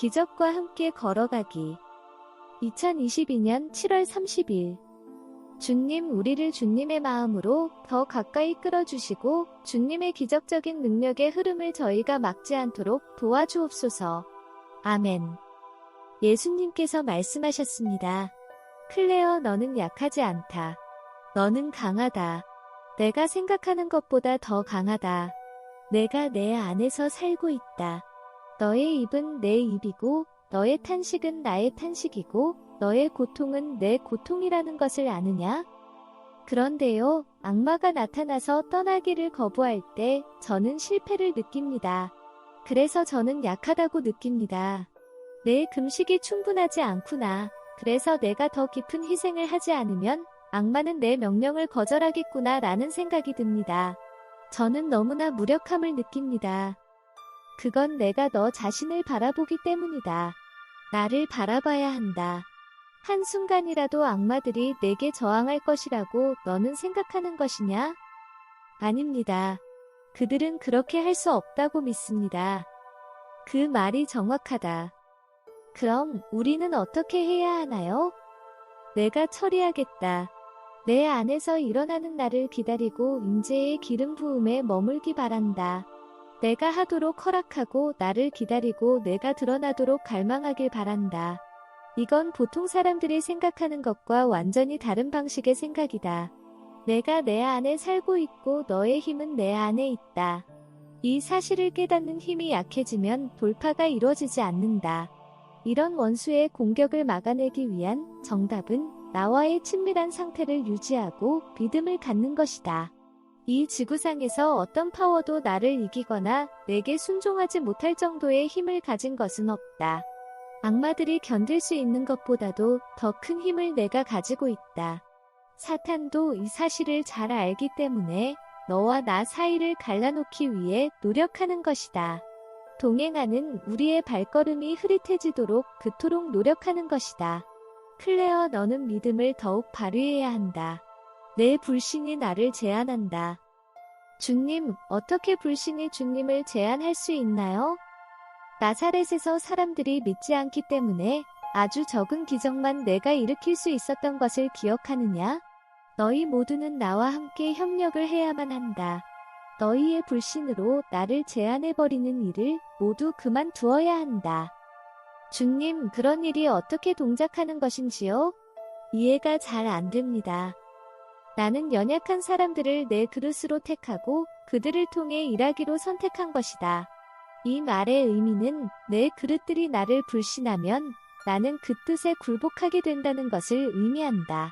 기적과 함께 걸어가기. 2022년 7월 30일. 주님, 우리를 주님의 마음으로 더 가까이 끌어주시고 주님의 기적적인 능력의 흐름을 저희가 막지 않도록 도와주옵소서. 아멘. 예수님께서 말씀하셨습니다. 클레어, 너는 약하지 않다. 너는 강하다. 내가 생각하는 것보다 더 강하다. 내가 내 안에서 살고 있다. 너의 입은 내 입이고 너의 탄식은 나의 탄식이고 너의 고통은 내 고통이라는 것을 아느냐? 그런데요, 악마가 나타나서 떠나기를 거부할 때 저는 실패를 느낍니다. 그래서 저는 약하다고 느낍니다. 내 금식이 충분하지 않구나. 그래서 내가 더 깊은 희생을 하지 않으면 악마는 내 명령을 거절하겠구나 라는 생각이 듭니다. 저는 너무나 무력함을 느낍니다. 그건 내가 너 자신을 바라보기 때문이다. 나를 바라봐야 한다. 한순간이라도 악마들이 내게 저항할 것이라고 너는 생각하는 것이냐? 아닙니다. 그들은 그렇게 할 수 없다고 믿습니다. 그 말이 정확하다. 그럼 우리는 어떻게 해야 하나요? 내가 처리하겠다. 내 안에서 일어나는 나를 기다리고 임재의 기름 부음에 머물기 바란다. 내가 하도록 허락하고 나를 기다리고 내가 드러나도록 갈망하길 바란다. 이건 보통 사람들이 생각하는 것과 완전히 다른 방식의 생각이다. 내가 내 안에 살고 있고 너의 힘은 내 안에 있다. 이 사실을 깨닫는 힘이 약해지면 돌파가 이루어지지 않는다. 이런 원수의 공격을 막아내기 위한 정답은 나와의 친밀한 상태를 유지하고 믿음을 갖는 것이다. 이 지구상에서 어떤 파워도 나를 이기거나 내게 순종하지 못할 정도의 힘을 가진 것은 없다. 악마들이 견딜 수 있는 것보다도 더 큰 힘을 내가 가지고 있다. 사탄도 이 사실을 잘 알기 때문에 너와 나 사이를 갈라놓기 위해 노력하는 것이다. 동행하는 우리의 발걸음이 흐릿해지도록 그토록 노력하는 것이다. 클레어, 너는 믿음을 더욱 발휘해야 한다. 내 불신이 나를 제한한다. 주님, 어떻게 불신이 주님을 제한할 수 있나요? 나사렛에서 사람들이 믿지 않기 때문에 아주 적은 기적만 내가 일으킬 수 있었던 것을 기억하느냐? 너희 모두는 나와 함께 협력을 해야만 한다. 너희의 불신으로 나를 제한해버리는 일을 모두 그만두어야 한다. 주님, 그런 일이 어떻게 동작하는 것인지요? 이해가 잘 안 됩니다. 나는 연약한 사람들을 내 그릇으로 택하고 그들을 통해 일하기로 선택한 것이다. 이 말의 의미는 내 그릇들이 나를 불신하면 나는 그 뜻에 굴복하게 된다는 것을 의미한다.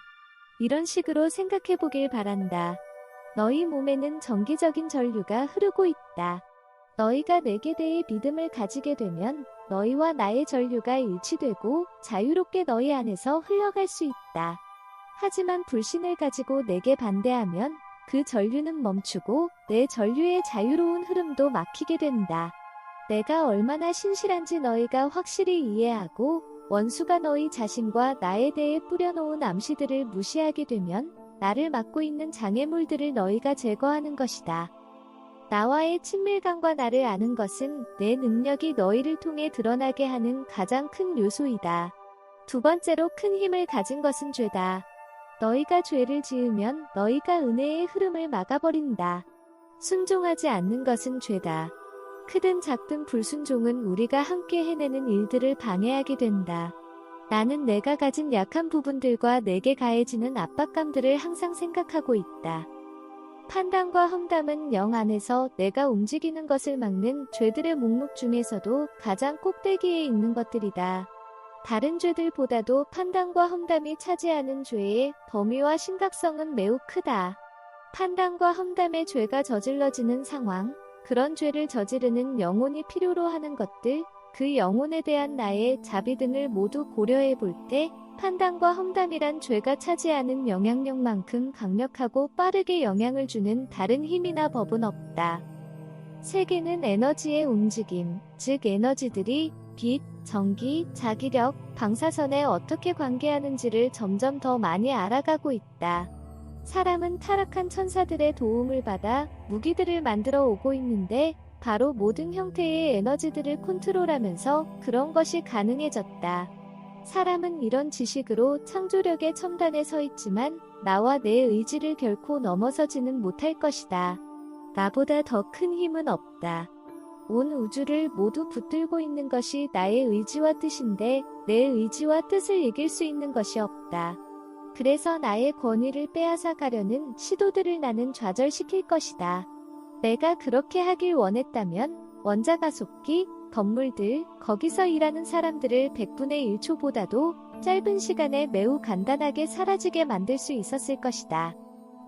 이런 식으로 생각해 보길 바란다. 너희 몸에는 정기적인 전류가 흐르고 있다. 너희가 내게 대해 믿음을 가지게 되면 너희와 나의 전류가 일치되고 자유롭게 너희 안에서 흘러갈 수 있다. 하지만 불신을 가지고 내게 반대하면 그 전류는 멈추고 내 전류의 자유로운 흐름도 막히게 된다. 내가 얼마나 신실한지 너희가 확실히 이해하고 원수가 너희 자신과 나에 대해 뿌려놓은 암시들을 무시하게 되면 나를 막고 있는 장애물들을 너희가 제거하는 것이다. 나와의 친밀감과 나를 아는 것은 내 능력이 너희를 통해 드러나게 하는 가장 큰 요소이다. 두 번째로 큰 힘을 가진 것은 죄다. 너희가 죄를 지으면 너희가 은혜의 흐름을 막아버린다. 순종하지 않는 것은 죄다. 크든 작든 불순종은 우리가 함께 해내는 일들을 방해하게 된다. 나는 내가 가진 약한 부분들과 내게 가해지는 압박감들을 항상 생각하고 있다. 판단과 험담은 영 안에서 내가 움직이는 것을 막는 죄들의 목록 중에서도 가장 꼭대기에 있는 것들이다. 다른 죄들보다도 판단과 험담이 차지하는 죄의 범위와 심각성은 매우 크다. 판단과 험담의 죄가 저질러지는 상황, 그런 죄를 저지르는 영혼이 필요로 하는 것들, 그 영혼에 대한 나의 자비 등을 모두 고려해 볼 때 판단과 험담이란 죄가 차지하는 영향력만큼 강력하고 빠르게 영향을 주는 다른 힘이나 법은 없다. 세계는 에너지의 움직임, 즉 에너지들이 빛, 전기, 자기력, 방사선에 어떻게 관계하는지를 점점 더 많이 알아가고 있다. 사람은 타락한 천사들의 도움을 받아 무기들을 만들어 오고 있는데 바로 모든 형태의 에너지들을 컨트롤하면서 그런 것이 가능해졌다. 사람은 이런 지식으로 창조력의 첨단에 서 있지만 나와 내 의지를 결코 넘어서지는 못할 것이다. 나보다 더 큰 힘은 없다. 온 우주를 모두 붙들고 있는 것이 나의 의지와 뜻인데 내 의지와 뜻을 이길 수 있는 것이 없다. 그래서 나의 권위를 빼앗아 가려는 시도들을 나는 좌절시킬 것이다. 내가 그렇게 하길 원했다면 원자가속기, 건물들, 거기서 일하는 사람들을 100분의 1초보다도 짧은 시간에 매우 간단하게 사라지게 만들 수 있었을 것이다.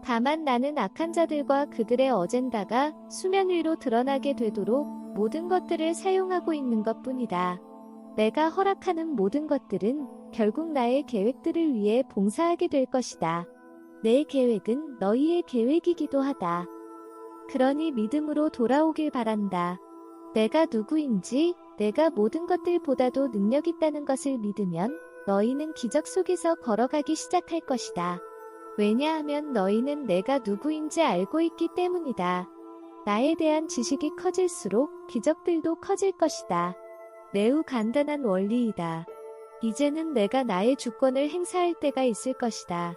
다만 나는 악한 자들과 그들의 어젠다가 수면 위로 드러나게 되도록 모든 것들을 사용하고 있는 것뿐이다. 내가 허락하는 모든 것들은 결국 나의 계획들을 위해 봉사하게 될 것이다. 내 계획은 너희의 계획이기도 하다. 그러니 믿음으로 돌아오길 바란다. 내가 누구인지, 내가 모든 것들보다도 능력 있다는 것을 믿으면 너희는 기적 속에서 걸어가기 시작할 것이다. 왜냐하면 너희는 내가 누구인지 알고 있기 때문이다. 나에 대한 지식이 커질수록 기적들도 커질 것이다. 매우 간단한 원리이다. 이제는 내가 나의 주권을 행사할 때가 있을 것이다.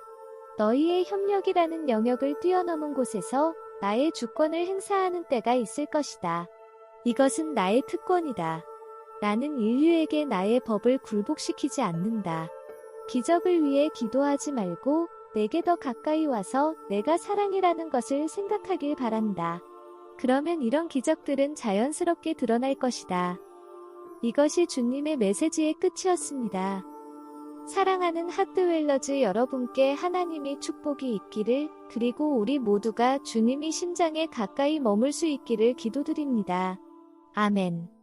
너희의 협력이라는 영역을 뛰어넘은 곳에서 나의 주권을 행사하는 때가 있을 것이다. 이것은 나의 특권이다. 나는 인류에게 나의 법을 굴복시키지 않는다. 기적을 위해 기도하지 말고 내게 더 가까이 와서 내가 사랑이라는 것을 생각하길 바란다. 그러면 이런 기적들은 자연스럽게 드러날 것이다. 이것이 주님의 메시지의 끝이었습니다. 사랑하는 핫드웰러즈 여러분께 하나님의 축복이 있기를, 그리고 우리 모두가 주님이 심장에 가까이 머물 수 있기를 기도드립니다. 아멘.